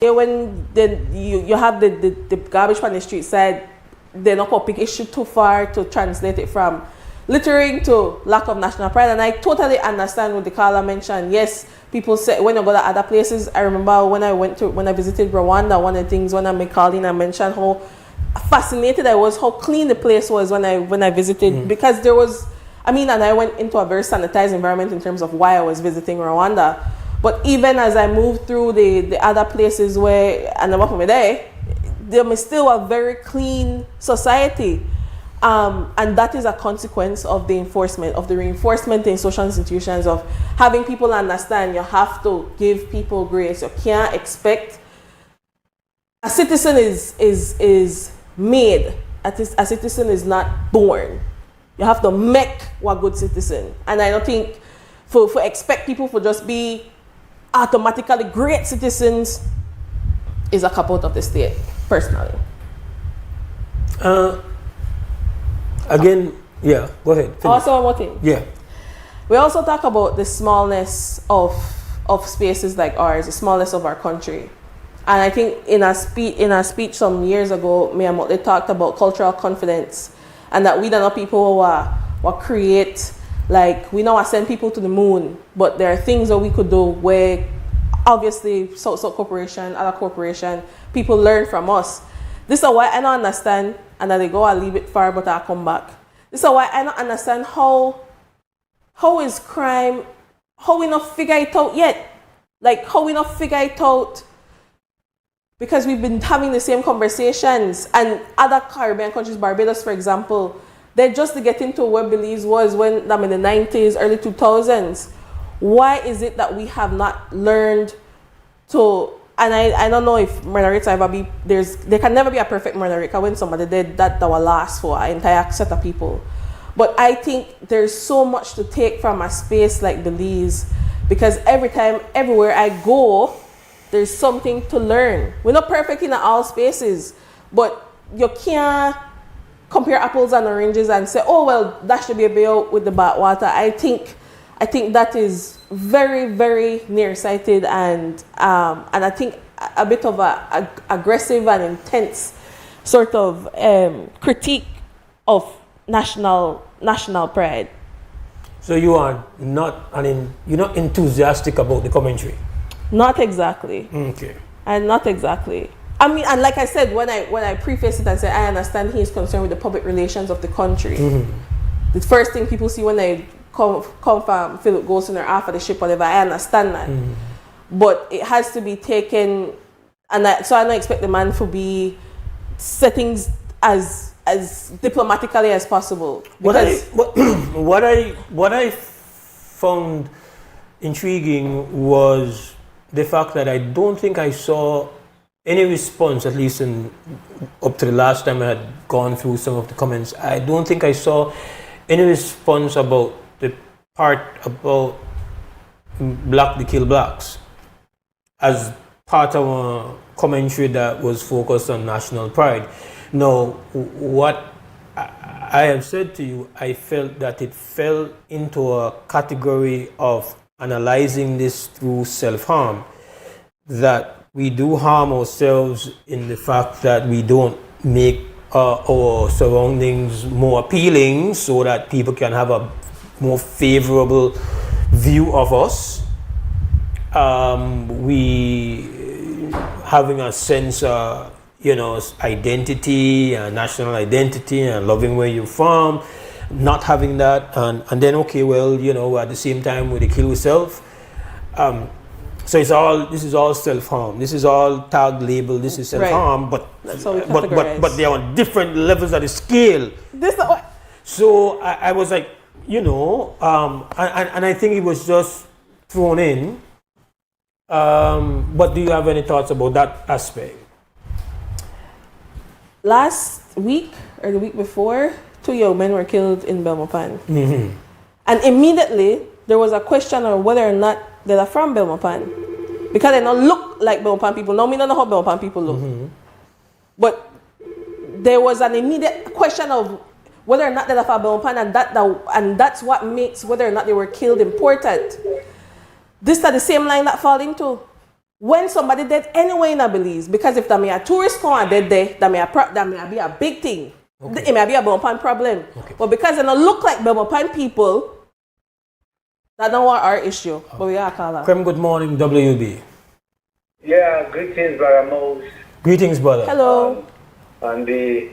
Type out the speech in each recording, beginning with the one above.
when you have the garbage on the street side, they're not going to pick issue too far to translate it from littering to lack of national pride. And I totally understand what the caller mentioned. Yes, people say when you go to other places. I remember when I visited Rwanda, one of the things when I met Colleen, I mentioned how fascinated I was, how clean the place was when I visited, because there was, and I went into a very sanitized environment in terms of why I was visiting Rwanda. But even as I moved through the other places where, and I'm up my day, there is still a very clean society. And that is a consequence of the enforcement, of the reinforcement in social institutions, of having people understand you have to give people grace. You can't expect, a citizen is made, a citizen is not born. You have to make a good citizen. And I don't think for expect people to just be automatically great citizens is a cop out of the state, personally. Again, yeah, go ahead. Finish. Also, one more thing. Yeah. We also talk about the smallness of spaces like ours, the smallness of our country. And I think in a speech some years ago, me and Motley talked about cultural confidence, and that we don't know people who create, like, we know send people to the moon, but there are things that we could do where obviously South Corporation, other corporation, people learn from us. This is why I don't understand, and that they go and leave it far, but I come back. This is why I don't understand how is crime, how we not figure it out yet. Like, how we not figure it out, because we've been having the same conversations, and other Caribbean countries, Barbados, for example, they're just to get into what Belize was when in the 90s, early 2000s. Why is it that we have not learned to, and I don't know if murder rates ever be, there can never be a perfect murder rate, because when somebody did that will last for an entire set of people. But I think there's so much to take from a space like Belize, because every time, everywhere I go, there's something to learn. We're not perfect in all spaces, but you can't compare apples and oranges and say, oh, well, that should be a bailout with the bathwater. I think that is very, very nearsighted, and I think a bit of a aggressive and intense sort of critique of national pride. So you're not enthusiastic about the commentary? Not exactly. Okay. And not exactly. And like I said, when I preface it and say I understand he is concerned with the public relations of the country. The first thing people see when they come from Philip Golson or off of the ship, whatever, I understand that. But it has to be taken, so I don't expect the man to be settings as diplomatically as possible. What I found intriguing was the fact that I don't think I saw any response, at least up to the last time I had gone through some of the comments. I don't think I saw any response about the part about Black to Kill Blacks as part of a commentary that was focused on national pride. Now, what I have said to you, I felt that it fell into a category of analyzing this through self-harm, that we do harm ourselves in the fact that we don't make our surroundings more appealing so that people can have a more favorable view of us. We having a sense of, identity and national identity and loving where you're from, not having that, and then okay, well, at the same time we kill yourself. So this is all self-harm. This is all tag label. This is self-harm, right. but they are on different levels of the scale. So I was like, and I think it was just thrown in. But do you have any thoughts about that aspect? Last week or the week before, 2 young men were killed in Belmopan. And immediately there was a question of whether or not they are from Belmopan, because they don't look like Belmopan people. Now, me don't know how Belmopan people look. But there was an immediate question of whether or not they are from Belmopan, and that's what makes whether or not they were killed important. This is the same line that fall into. when somebody dead anyway in a Belize, because if that may a tourist come and dead there, that may be a big thing. Okay. It may be a Belmopan problem. Okay. But because they don't look like Belmopan people, that's not what our issue. Okay. But we are call Krem, good morning, WB. Yeah, greetings, Brother Mose. Greetings, brother. Hello. And the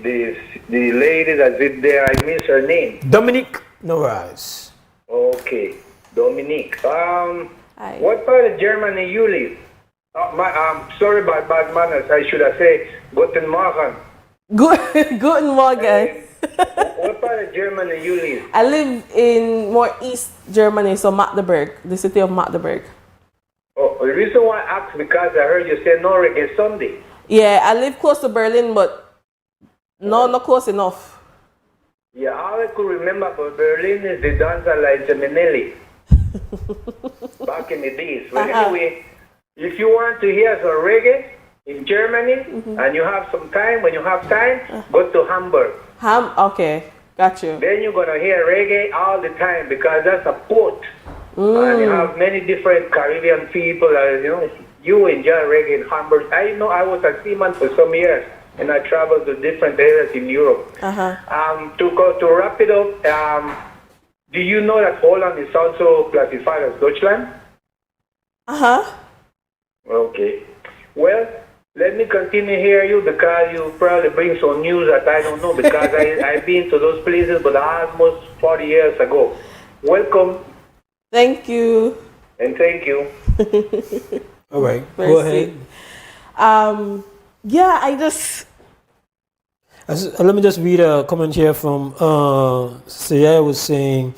lady that's in there, I miss her name. Dominique Noraz. Okay, Dominique. Hi. What part of Germany you live? Sorry about bad manners. I should have said Guten Morgen. Guten Morgen. What part of Germany you live? I live in more East Germany, so Magdeburg, the city of Magdeburg. Oh, the reason why I asked because I heard you say no reggae Sunday. Yeah, I live close to Berlin, but not close enough. Yeah, all I could remember about Berlin is the dancer like Minelli. Back in the days. But anyway, if you want to hear some reggae in Germany and you have some time, when you have time, go to Hamburg. Okay, got you. Then you're going to hear reggae all the time because that's a port. And you have many different Caribbean people. You enjoy reggae in Hamburg. I know I was a seaman for some years and I traveled to different areas in Europe. To wrap it up, do you know that Holland is also classified as Deutschland? Okay. Well, let me continue hear you because you probably bring some news that I don't know because I've been to those places but almost 40 years ago. Welcome. Thank you. And thank you. All right, Merci. go ahead. Yeah, I just... Let me just read a comment here from Saya was saying,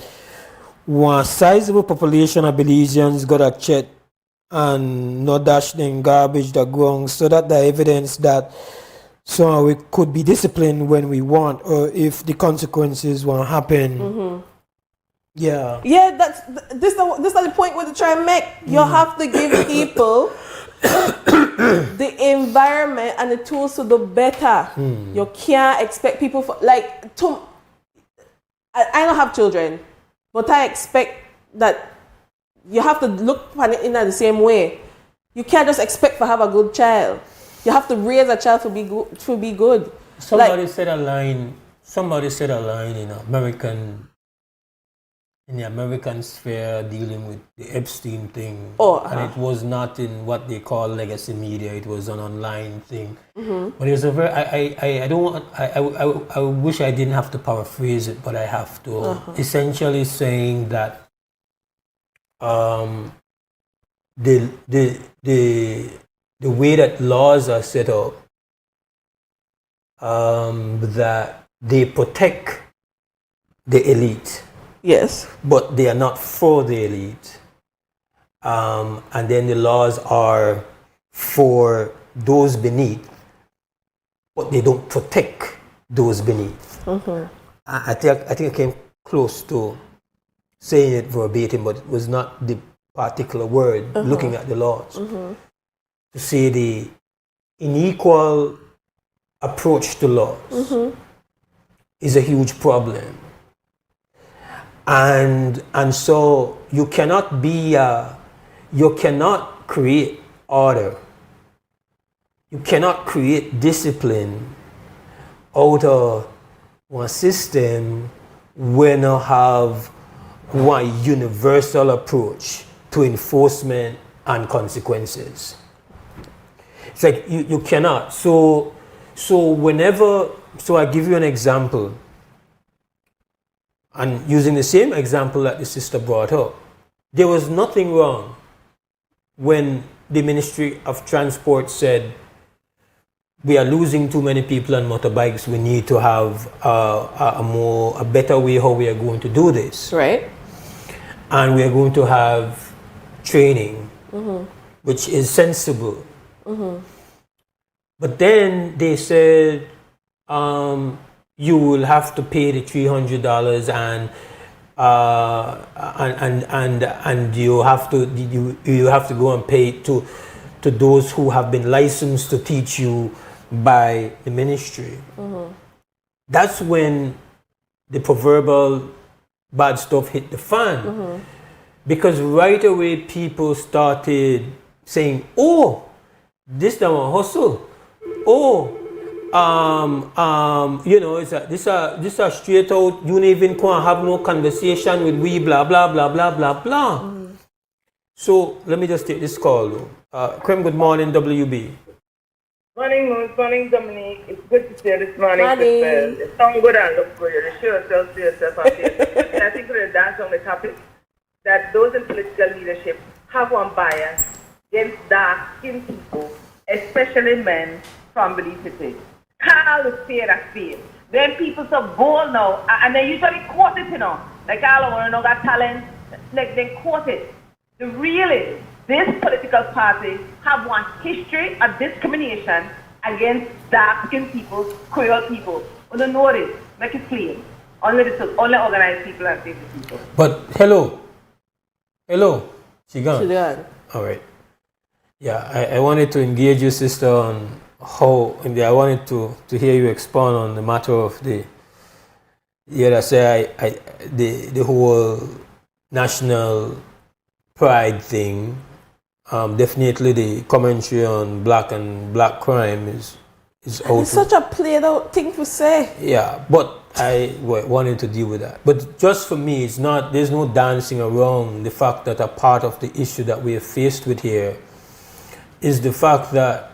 one sizable population of Belizeans got a check and not dash them garbage the ground, so that the evidence that so we could be disciplined when we want or if the consequences won't happen. Yeah. Yeah, this is the point where they try and make. You have to give people the environment and the tools to do better. You can't expect people I don't have children, but I expect that you have to look at it in the same way. You can't just expect to have a good child. You have to raise a child to be good. Somebody said a line in the American sphere dealing with the Epstein thing. And it was not in what they call legacy media, it was an online thing. But it was a very, I wish I didn't have to paraphrase it, but I have to. Essentially saying that the way that laws are set up, that they protect the elite. Yes. But they are not for the elite. And then the laws are for those beneath, but they don't protect those beneath. I think I came close to saying it verbatim, but it was not the particular word, looking at the laws. To say the unequal approach to laws is a huge problem. And so you cannot create order. You cannot create discipline out of one system when you have one universal approach to enforcement and consequences. It's like you cannot. So I give you an example. And using the same example that the sister brought up, there was nothing wrong when the Ministry of Transport said, we are losing too many people on motorbikes, we need to have a better way how we are going to do this. Right. And we are going to have training, which is sensible. But then they said, you will have to pay the $300 and you have to go and pay to those who have been licensed to teach you by the ministry. That's when the proverbial bad stuff hit the fan, because right away people started saying, oh, this the one hustle. Oh, this a straight out, you don't even can't have no conversation with we, blah, blah, blah, blah, blah, blah. So let me just take this call though. Krem, good morning, WB. Morning, Mose. Morning, Dominique. It's good to see you this morning. Morning. It sounds good and look good. You show yourself to yourself. And I think we'll dance on the topic that those in political leadership have one bias against dark-skinned people, especially men from beneath the city. Call the spade a spade. Then people so bold now, and they usually quote it, Like, I don't want to know that talent. Like, they quote it. The real is, this political party have one history of discrimination against dark-skinned people, Creole people. We don't know this. Make it clear. Only organized people and famous people. But hello, she gone. She done. All right. Yeah, I wanted to engage you, sister, on how. I wanted to hear you expound on the matter of the. Yeah, I say the whole national pride thing. Definitely the commentary on black crime is out. It's such a played out thing to say. Yeah, but I wanted to deal with that. But just for me, it's not. There's no dancing around the fact that a part of the issue that we are faced with here is the fact that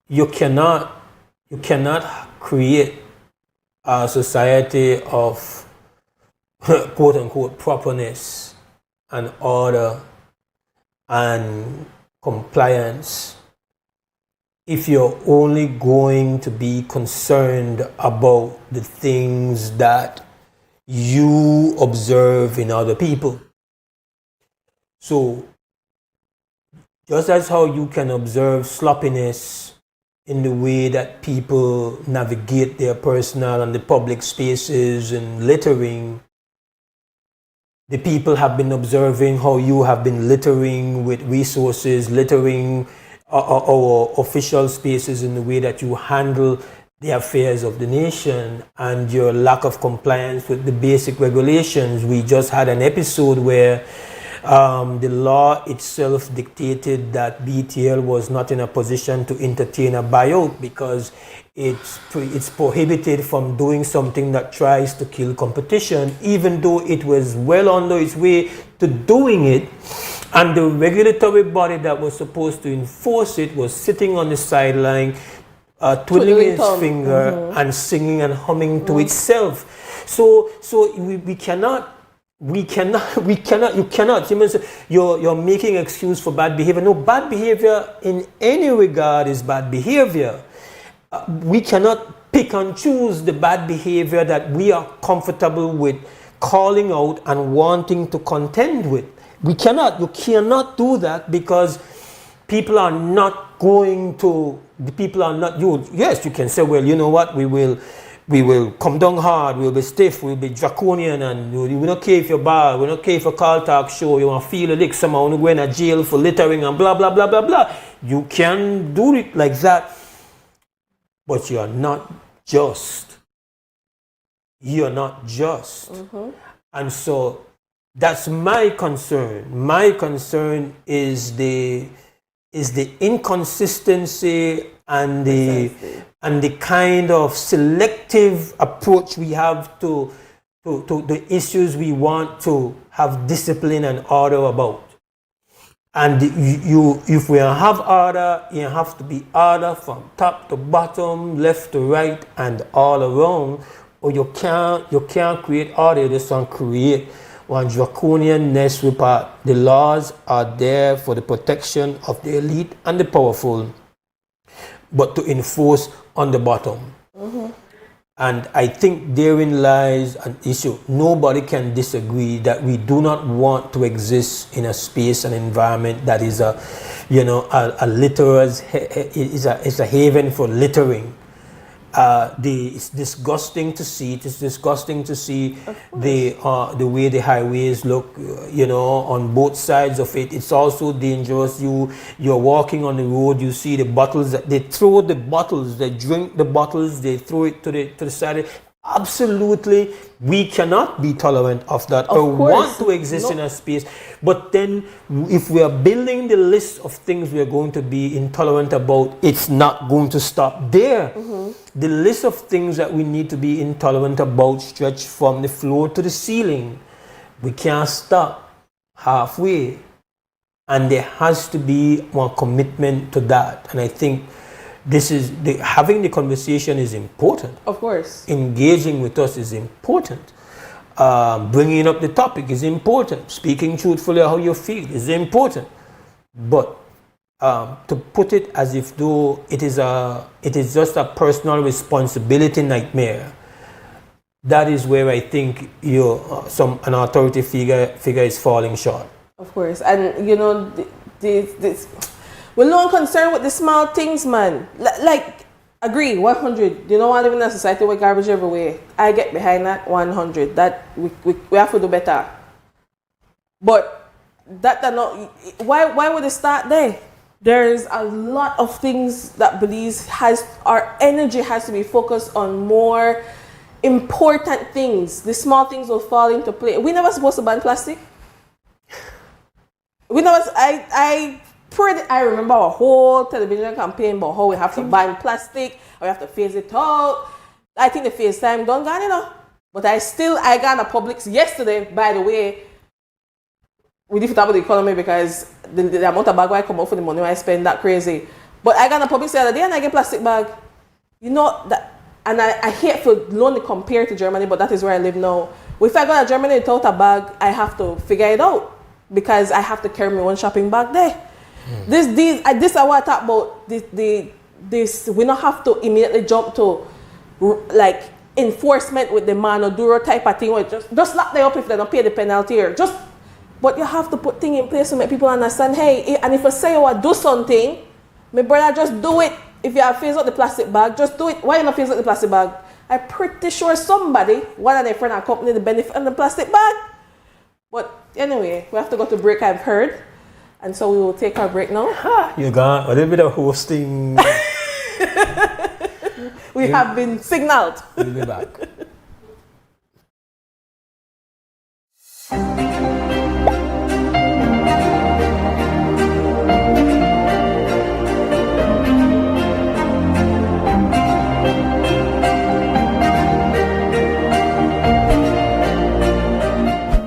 you cannot create a society of quote unquote properness and order and compliance if you're only going to be concerned about the things that you observe in other people. So just as how you can observe sloppiness in the way that people navigate their personal and the public spaces and littering, the people have been observing how you have been littering with resources, littering our official spaces in the way that you handle the affairs of the nation and your lack of compliance with the basic regulations. We just had an episode where the law itself dictated that BTL was not in a position to entertain a buyout because it's prohibited from doing something that tries to kill competition, even though it was well under its way to doing it. And the regulatory body that was supposed to enforce it was sitting on the sideline, twiddling its finger and singing and humming to itself. So we cannot. You cannot. You're making excuse for bad behavior. No, bad behavior in any regard is bad behavior. We cannot pick and choose the bad behavior that we are comfortable with calling out and wanting to contend with. We cannot. You cannot do that because people are not going to. The people are not. Yes, you can say, well, you know what? We will come down hard, we'll be stiff, we'll be draconian, and we don't care if you're bad, we don't care if a call talk show, you want to feel a lick, someone who go in a jail for littering and blah, blah, blah, blah, blah. You can do it like that, but you are not just. You are not just. And so that's my concern. My concern is the inconsistency and the kind of selective approach we have to the issues we want to have discipline and order about. And if we have order, you have to be order from top to bottom, left to right, and all around, or you can't create order. You just want to create one draconian nest report. The laws are there for the protection of the elite and the powerful, but to enforce on the bottom. And I think therein lies an issue. Nobody can disagree that we do not want to exist in a space and environment that is a litterer's is a haven for littering. It's disgusting to see. It's disgusting to see the way the highways look, on both sides of it. It's also dangerous. You're walking on the road. You see the bottles. They throw the bottles. They drink the bottles. They throw it to the side. Absolutely, we cannot be tolerant of that Of or course. want to exist in a space. But then, if we are building the list of things we are going to be intolerant about, it's not going to stop there. The list of things that we need to be intolerant about stretch from the floor to the ceiling. We can't stop halfway. And there has to be more commitment to that. And I think having the conversation is important. Of course. Engaging with us is important. Bringing up the topic is important. Speaking truthfully how you feel is important. But to put it as if though it is just a personal responsibility nightmare, that is where I think an authority figure is falling short. Of course. And you know, we're not concerned with the small things, man. Like, agree, 100. You know, I live in a society with garbage everywhere. I get behind that 100. That we have to do better. But that not. Why would it start there? There's a lot of things that believes our energy has to be focused on more important things. The small things will fall into place. We never supposed to ban plastic. I remember a whole television campaign about how we have to ban plastic, or we have to phase it out. I think the phase time done gone, you know. But I got a Publix yesterday, by the way. We need to talk about the economy because the amount of bag I come out for the money I spend, that crazy. But I got a Publix the other day and I get plastic bag. You know that, and I hate for lonely compare to Germany, but that is where I live now. If I go to Germany without a bag, I have to figure it out because I have to carry my own shopping bag there. This is what I talk about. This we don't have to immediately jump to like enforcement with the Manoduro type of thing where just lock them up if they don't pay the penalty or but you have to put things in place to make people understand, hey, and if I say you want to do something, my brother, just do it. If you have phased out the plastic bag, just do it. Why you not phase out the plastic bag? I'm pretty sure somebody, one of their friends or company, the benefit of the plastic bag. But anyway, we have to go to break, I've heard. And so we will take our break now. You got a little bit of hosting. We have been signaled. We'll be back.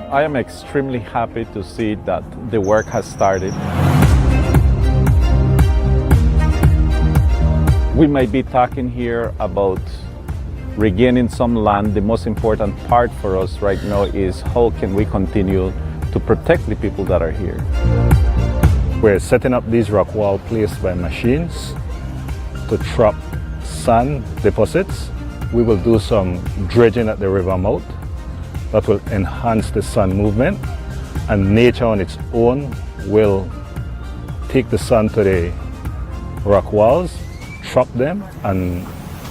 I am extremely happy to see that the work has started. We might be talking here about regaining some land. The most important part for us right now is how can we continue to protect the people that are here. We're setting up these rock wall placed by machines to trap sand deposits. We will do some dredging at the river mouth that will enhance the sand movement, and nature on its own will take the sand to the rock walls, trap them, and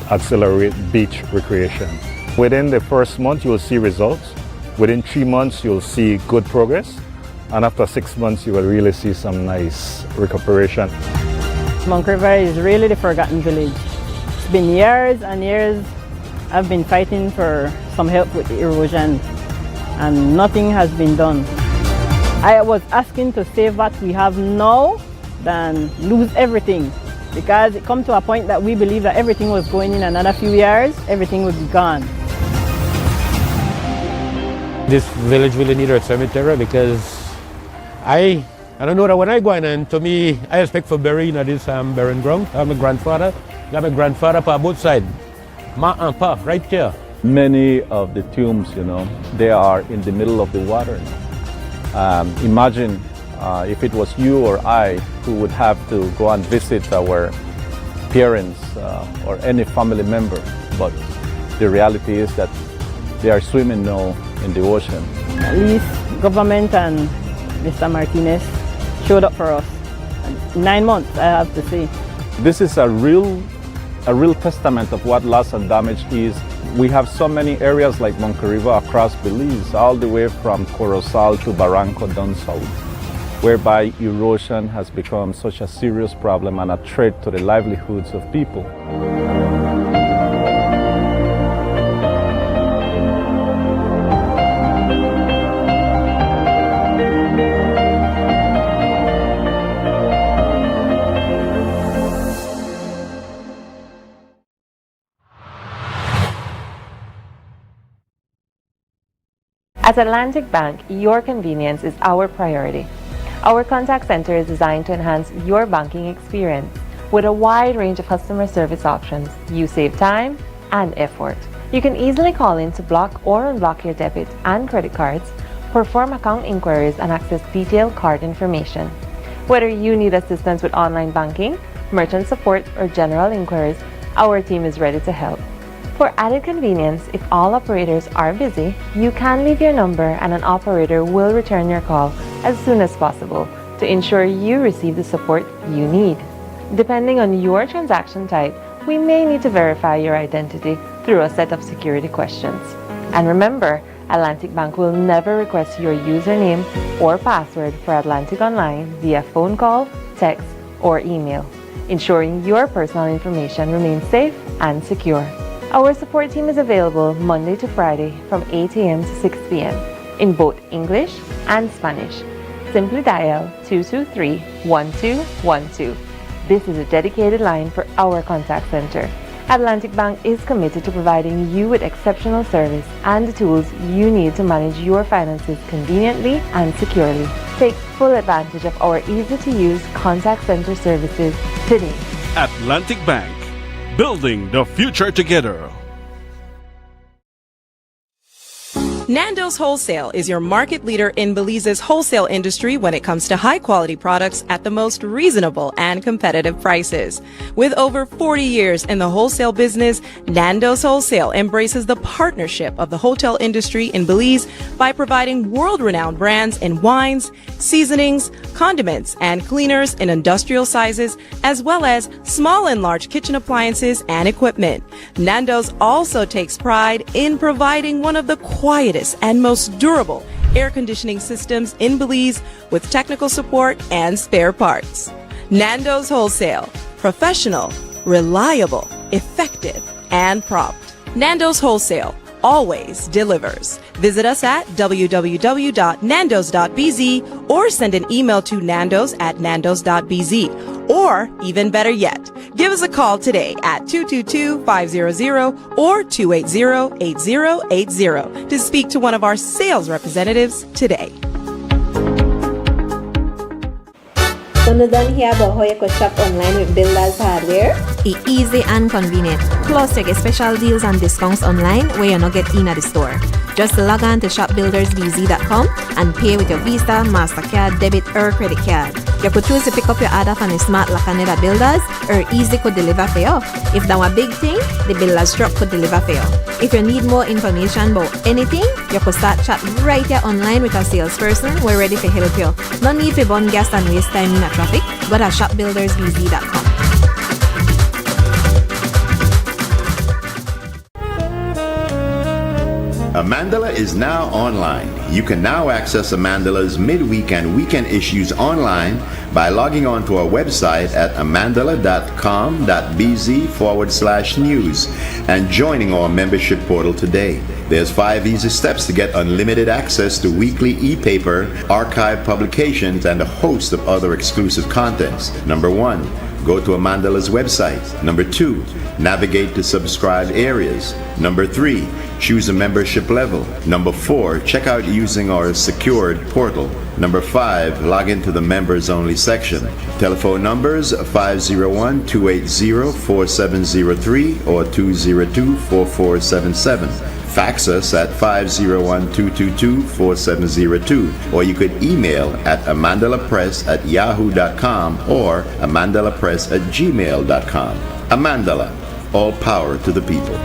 accelerate beach recreation. Within the first month, you will see results. Within 3 months, you'll see good progress. And after 6 months, you will really see some nice recuperation. Monk River is really the forgotten village. It's been years and years I've been fighting for some help with the erosion, and nothing has been done. I was asking to save what we have now than lose everything, because it come to a point that we believe that everything was going in another few years, everything would be gone. This village really needs a cemetery because I don't know that when I go in, and to me, I expect for burying at this burying ground. I have my grandfather, for both sides. Ma and pa, right here. Many of the tombs, they are in the middle of the water. Imagine if it was you or I who would have to go and visit our parents or any family member. But the reality is that they are swimming now in the ocean. At least government and Mr. Martinez showed up for us. 9 months, I have to say. This is a real testament of what loss and damage is. We have so many areas like Monk River across Belize, all the way from Corozal to Barranco down south, whereby erosion has become such a serious problem and a threat to the livelihoods of people. At Atlantic Bank, your convenience is our priority. Our contact center is designed to enhance your banking experience. With a wide range of customer service options, you save time and effort. You can easily call in to block or unblock your debit and credit cards, perform account inquiries, and access detailed card information. Whether you need assistance with online banking, merchant support, or general inquiries, our team is ready to help. For added convenience, if all operators are busy, you can leave your number and an operator will return your call as soon as possible to ensure you receive the support you need. Depending on your transaction type, we may need to verify your identity through a set of security questions. And remember, Atlantic Bank will never request your username or password for Atlantic Online via phone call, text, or email, ensuring your personal information remains safe and secure. Our support team is available Monday to Friday from 8 a.m. to 6 p.m. in both English and Spanish. Simply dial 223-1212. This is a dedicated line for our contact center. Atlantic Bank is committed to providing you with exceptional service and the tools you need to manage your finances conveniently and securely. Take full advantage of our easy-to-use contact center services today. Atlantic Bank, building the future together. Nando's Wholesale is your market leader in Belize's wholesale industry when it comes to high-quality products at the most reasonable and competitive prices. With over 40 years in the wholesale business, Nando's Wholesale embraces the partnership of the hotel industry in Belize by providing world-renowned brands in wines, seasonings, condiments, and cleaners in industrial sizes, as well as small and large kitchen appliances and equipment. Nando's also takes pride in providing one of the quietest and most durable air conditioning systems in Belize with technical support and spare parts. Nando's Wholesale. Professional, reliable, effective, and prompt. Nando's Wholesale always delivers. Visit us at www.nandos.bz or send an email to nandos@nandos.bz. Or, even better yet, give us a call today at 222-500 or 280-8080 to speak to one of our sales representatives today. So you don't hear about how you could shop online with Builders Hardware? It's easy and convenient. Plus, you get special deals and discounts online where you not get in at the store. Just log on to shopbuildersbz.com and pay with your Visa, MasterCard, debit or credit card. You could choose to pick up your order from the smart Lacaneda Builders or Easy could deliver for you. If that was a big thing, the Builders truck could deliver for you. If you need more information about anything, you could start chat right here online with a salesperson. We're ready to help you. No need to burn gas and waste time in a traffic, but at shopbuildersbz.com. Amandala is now online. You can now access Amandala's midweek and weekend issues online by logging on to our website at amandala.com.bz/news and joining our membership portal today. There's 5 easy steps to get unlimited access to weekly e-paper, archive publications, and a host of other exclusive contents. Number 1, go to Amandala's website. Number 2, navigate to subscribed areas. Number 3, choose a membership level. Number 4, check out using our secured portal. Number 5, log into the members only section. Telephone numbers 501-280-4703 or 202-4477. Fax us at 501-222-4702, or you could email at amandalapress@yahoo.com or amandalapress@gmail.com. Amandala, all power to the people.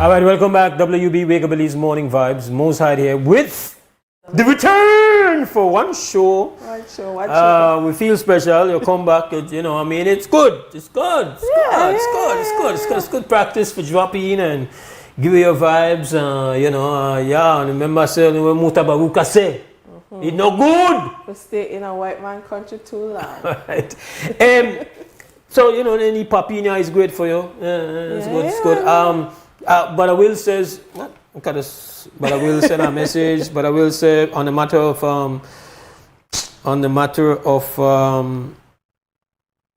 All right, welcome back. WB Wake Up Belize Morning Vibes. Mose Hyde here with the return for one show. We feel special. You come back, you know, I mean, it's good. It's good. It's good practice for dropping and give you your vibes. And remember saying what Mutabaruka say. It's no good. We stay in a white man country too long. Right. So, you know, any papina is great for you. It's good. But I will says, but I will send a message. But I will say on the matter of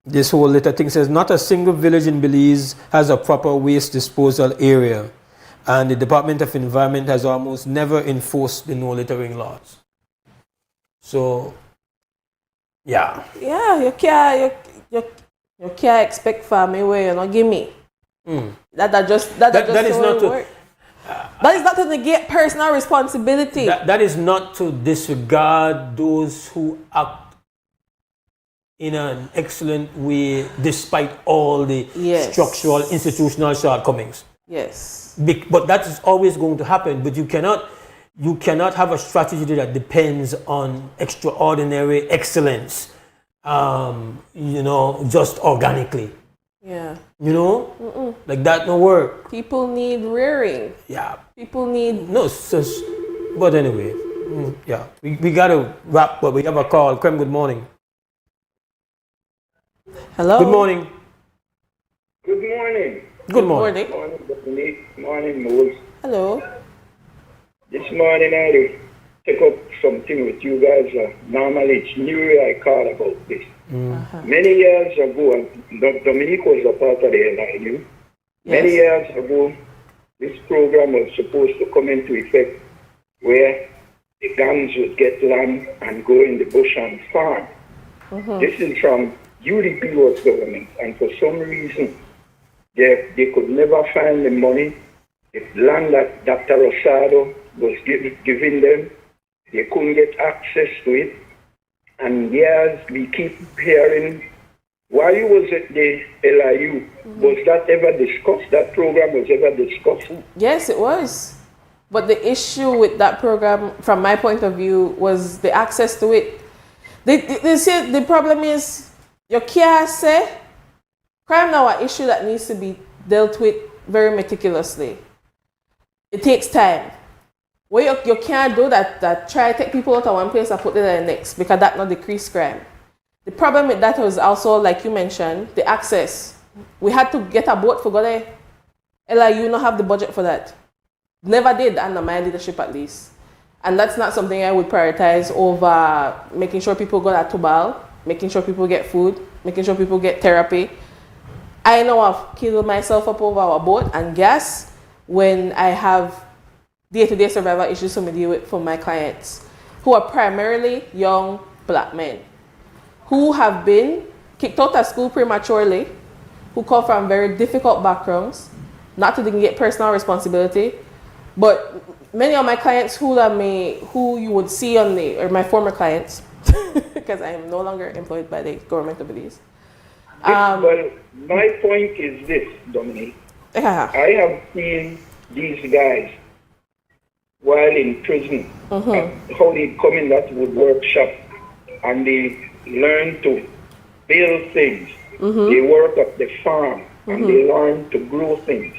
this whole little thing, says not a single village in Belize has a proper waste disposal area, and the Department of Environment has almost never enforced the no littering laws. So, yeah. Yeah, you can't expect from me where you not give me. That is not to work. That is not to negate personal responsibility. That is not to disregard those who act in an excellent way despite all the structural, institutional shortcomings. Yes. But that is always going to happen. But you cannot have a strategy that depends on extraordinary excellence, just organically. Yeah. You know? Like that no work. People need rearing. Yeah. People need... No, but anyway. Yeah. We got to wrap, but we have a call. Krem, good morning. Hello. Good morning. Good morning. Good morning. Morning, Mose. Hello. This morning I will take up something with you guys. Normally it's New Year I call about this. Many years ago, and Dominique was a part of the LIU. Many years ago, this program was supposed to come into effect where the gangs would get land and go in the bush and farm. This is from UDP was government, and for some reason, they could never find the money. The land that Dr. Rosado was giving them, they couldn't get access to it. And yes, we keep hearing, while you was at the LIU, was that ever discussed? That program was ever discussed? Yes, it was. But the issue with that program, from my point of view, was the access to it. They say the problem is, you can't say, crime now an issue that needs to be dealt with very meticulously. It takes time. Well, you can't do that try to take people out of one place and put them in the next, because that not decrease crime. The problem with that was also, like you mentioned, the access. We had to get a boat for go there. LIU not have the budget for that. Never did under my leadership at least. And that's not something I would prioritize over making sure people go to Tubal, making sure people get food, making sure people get therapy. I know I've killed myself up over our boat and gas when I have day-to-day survival issues to deal with for my clients, who are primarily young black men, who have been kicked out of school prematurely, who come from very difficult backgrounds, not to get personal responsibility, but many of my clients who you would see or my former clients, because I am no longer employed by the government of Belize. Well, my point is this, Dominique. I have seen these guys while in prison, how they come in that wood workshop and they learn to build things. They work at the farm and they learn to grow things.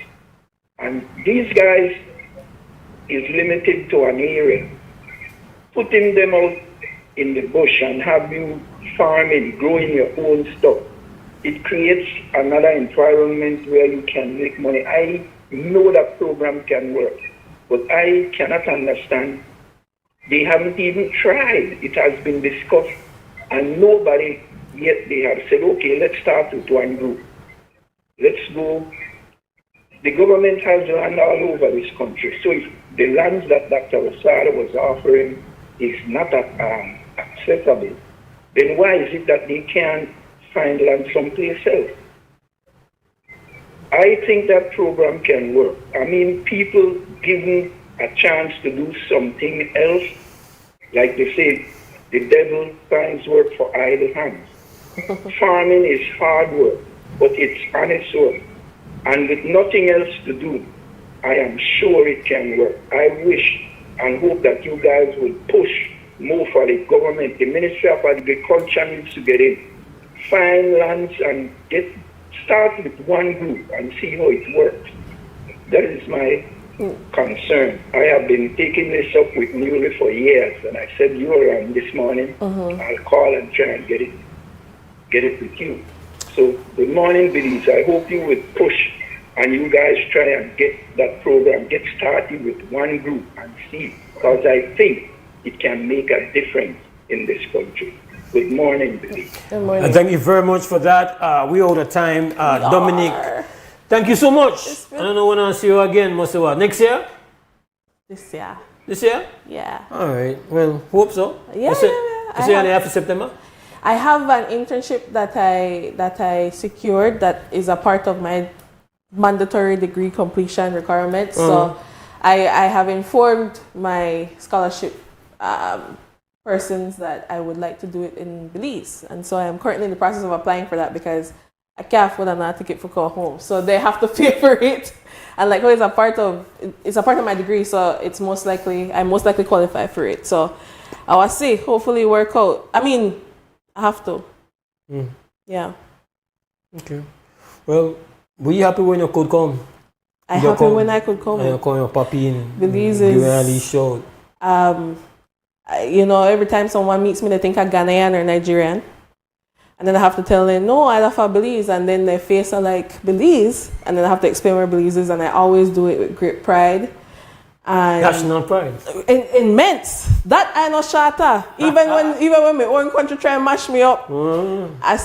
And these guys is limited to an area. Putting them out in the bush and have you farming, growing your own stuff, it creates another environment where you can make money. I know that program can work. But I cannot understand. They haven't even tried. It has been discussed, and nobody yet they have said, okay, let's start with one group. Let's go. The government has land all over this country. So if the lands that Dr. Rosado was offering is not accessible, then why is it that they can't find land someplace else? I think that program can work. I mean, people given a chance to do something else, like they say, the devil finds work for idle hands. Farming is hard work, but it's honest work. And with nothing else to do, I am sure it can work. I wish and hope that you guys would push more for the government. The Ministry of Agriculture needs to get in, find lands and start with one group and see how it works. That is my concern. I have been taking this up with Newly for years, and I said you were on this morning. I'll call and try and get it with you. So good morning, Belize. I hope you would push and you guys try and get that program, get started with one group and see, because I think it can make a difference in this country. Good morning, Belize. Good morning. Thank you very much for that. We're out of time. Dominic, thank you so much. I don't know when I'll see you again, Mose. Next year? This year. This year? Yeah. All right. Well, hope so. Yeah. Is it after September? I have an internship that I secured that is a part of my mandatory degree completion requirement. So I have informed my scholarship persons that I would like to do it in Belize, and so I am currently in the process of applying for that because I can't afford another ticket for call home, so they have to pay for it. And like, it's a part of my degree, so I most likely qualify for it. So I will see. Hopefully, work out. I mean, I have to. Yeah. Okay. Well, were you happy when you could come? I happy when I could come. And you come your papi in Belize really showed. Every time someone meets me, they think I'm Ghanaian or Nigerian. And then I have to tell them, no, I love Belize. And then their face are like, Belize? And then I have to explain where Belize is. And I always do it with great pride. And national pride. Immense. That I know shatter. Even when my own country try and mash me up, I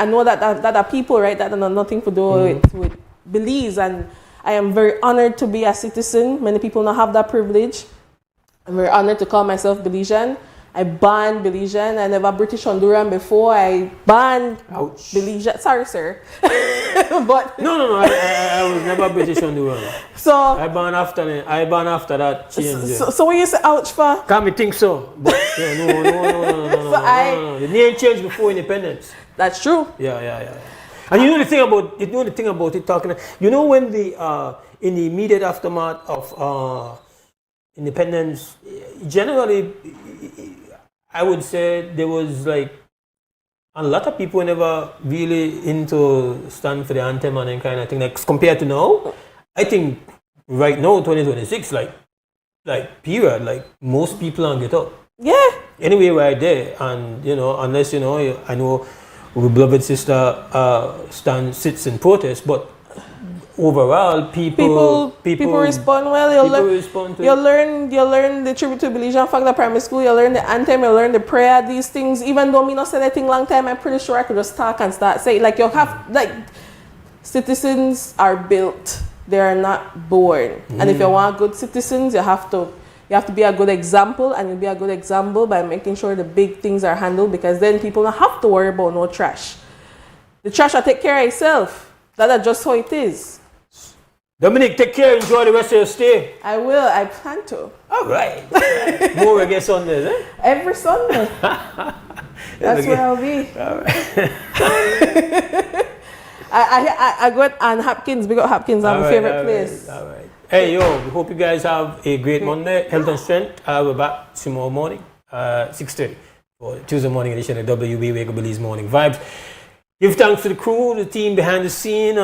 know that are people, right, that have nothing to do with Belize. And I am very honored to be a citizen. Many people don't have that privilege. I'm very honored to call myself Belizean. I banned Belizean. I never British Honduran before. I banned Belizean. Sorry, sir. But no. I was never British Honduran. So I banned after that change. So when you say ouch for? Can't me think so. But no. The name changed before independence. That's true. Yeah. And you know the thing about it talking. You know when in the immediate aftermath of independence, generally, I would say there was like a lot of people never really into stand for the anthem and that kind of thing. Like compared to now, I think right now, 2026, like period, like most people don't get up. Yeah. Anyway, right there, and unless I know our beloved sister sits in protest, but overall, people respond well. You learn the tribute to Belizean Fagla Primary School. You learn the anthem. You learn the prayer. These things, even though me not say anything long time, I'm pretty sure I could just talk and start say like you have like citizens are built. They are not born. And if you want good citizens, you have to be a good example, and you'll be a good example by making sure the big things are handled, because then people don't have to worry about no trash. The trash will take care of itself. That's just how it is. Dominic, take care. Enjoy the rest of your stay. I will. I plan to. All right. More again Sundays, eh? Every Sunday. That's where I'll be. All right. I got on Hopkins. Big up Hopkins. I'm my favorite place. All right. Hey, we hope you guys have a great Monday. Health and strength. We're back tomorrow morning, 6:30 for Tuesday morning edition of WB Wake Up Belize Morning Vibes. Give thanks to the crew, the team behind the scene.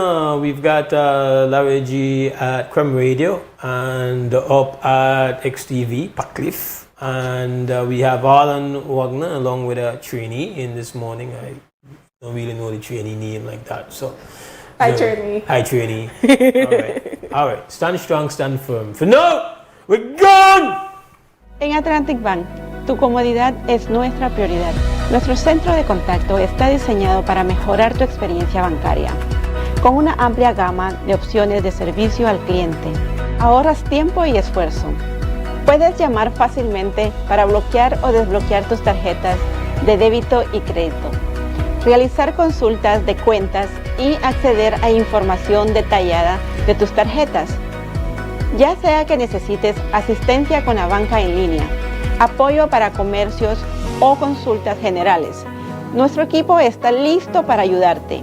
We've got Larry G at Creme Radio and up at XTV, Patcliffe. And we have Alan Wagner along with a trainee in this morning. I don't really know the trainee name like that. So, Hi, trainee. Hi, trainee. All right. Stand strong, stand firm. For now, we're gone! En Atlantic Bank, tu comodidad es nuestra prioridad. Nuestro centro de contacto está diseñado para mejorar tu experiencia bancaria. Con una amplia gama de opciones de servicio al cliente, ahorras tiempo y esfuerzo. Puedes llamar fácilmente para bloquear o desbloquear tus tarjetas de débito y crédito, realizar consultas de cuentas y acceder a información detallada de tus tarjetas. Ya sea que necesites asistencia con la banca en línea, apoyo para comercios o consultas generales, nuestro equipo está listo para ayudarte.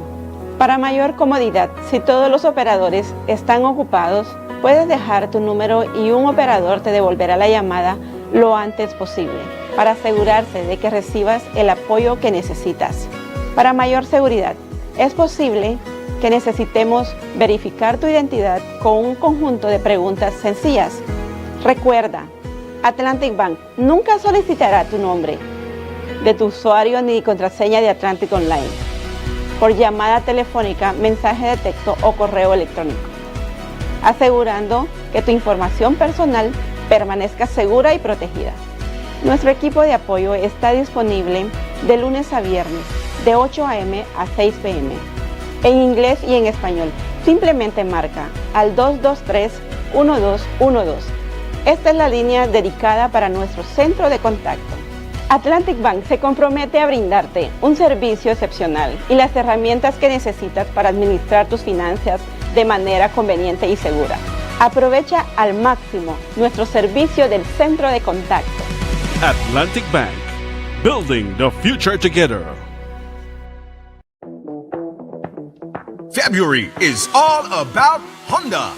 Para mayor comodidad, si todos los operadores están ocupados, Puedes dejar tu número y un operador te devolverá la llamada lo antes posible para asegurarse de que recibas el apoyo que necesitas. Para mayor seguridad, es posible que necesitemos verificar tu identidad con un conjunto de preguntas sencillas. Recuerda, Atlantic Bank nunca solicitará tu nombre de tu usuario ni contraseña de Atlantic Online por llamada telefónica, mensaje de texto o correo electrónico, asegurando que tu información personal permanezca segura y protegida. Nuestro equipo de apoyo está disponible de lunes a viernes, de 8 a.m. a 6 p.m., en inglés y en español. Simplemente marca al 223-1212. Esta es la línea dedicada para nuestro centro de contacto. Atlantic Bank se compromete a brindarte un servicio excepcional y las herramientas que necesitas para administrar tus finanzas de manera conveniente y segura. Aprovecha al máximo nuestro servicio del centro de contacto. Atlantic Bank, building the future together. February is all about Honda.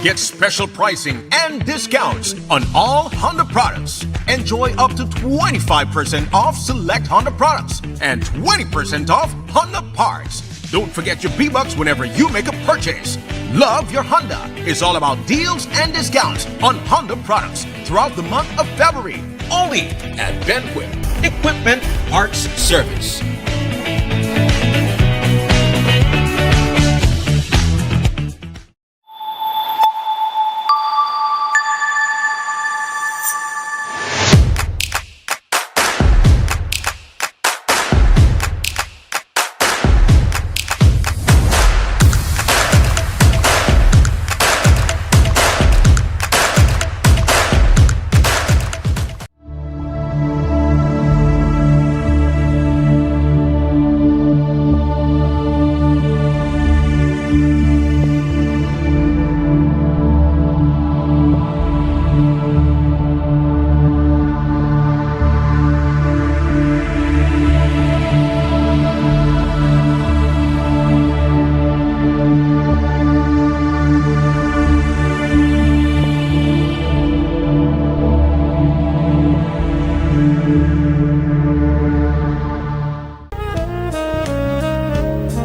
Get special pricing and discounts on all Honda products. Enjoy up to 25% off select Honda products and 20% off Honda parts. Don't forget your B-Bucks whenever you make a purchase. Love your Honda is all about deals and discounts on Honda products throughout the month of February. Only at Benquip Equipment Parts Service.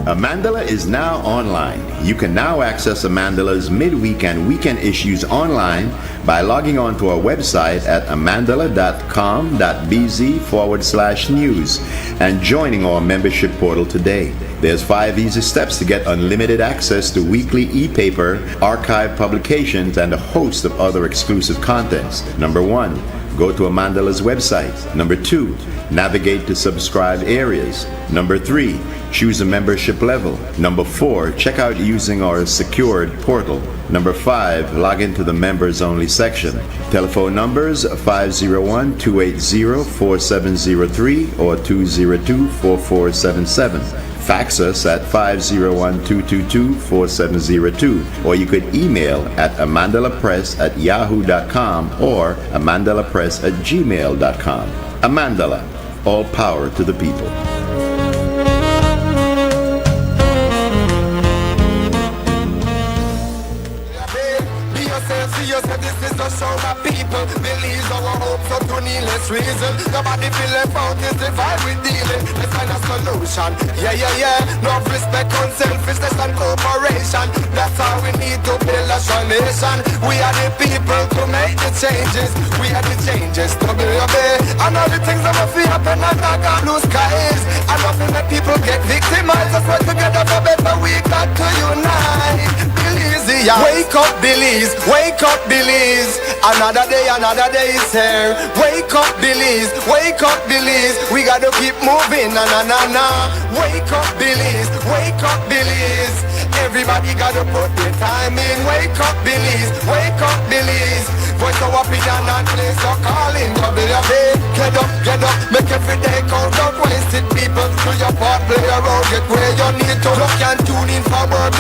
Amandala is now online. You can now access Amandala's midweek and weekend issues online by logging on to our website at amandala.com.bz/news and joining our membership portal today. There's 5 easy steps to get unlimited access to weekly e-paper, archive publications, and a host of other exclusive contents. Number 1, go to Amandala's website. Number 2, navigate to subscribed areas. Number 3, choose a membership level. Number 4, check out using our secured portal. Number 5, log into the members only section. Telephone numbers 501-280-4703 or 202-4477. Fax us at 501-222-4702, or you could email at amandalapress@yahoo.com or amandalapress@gmail.com. Amandala, all power to the people. Believes our hopes are to needless reason. Nobody feel left out is the vibe we dealing. Let's find a solution. Yeah. No respect on selfishness and cooperation. That's how we need to build a strong nation. We are the people to make the changes. We are the changes to build and all the things that must happen and not got blue skies. And nothing that people get victimized. Let's work together for better. We got to unite. Wake up, Billies. Wake up, Billies. Another day is here. Wake up, Billies. Wake up, Billies. We gotta keep moving. Na. Wake up, Billies. Wake up, Billies. Everybody gotta put their time in. Wake up, Billies. Wake up, Billies. Voice our opinion and place your calling. Get up, make every day count. Don't waste it, people. Do your part, play your role, get where you need to. Look and tune in for work.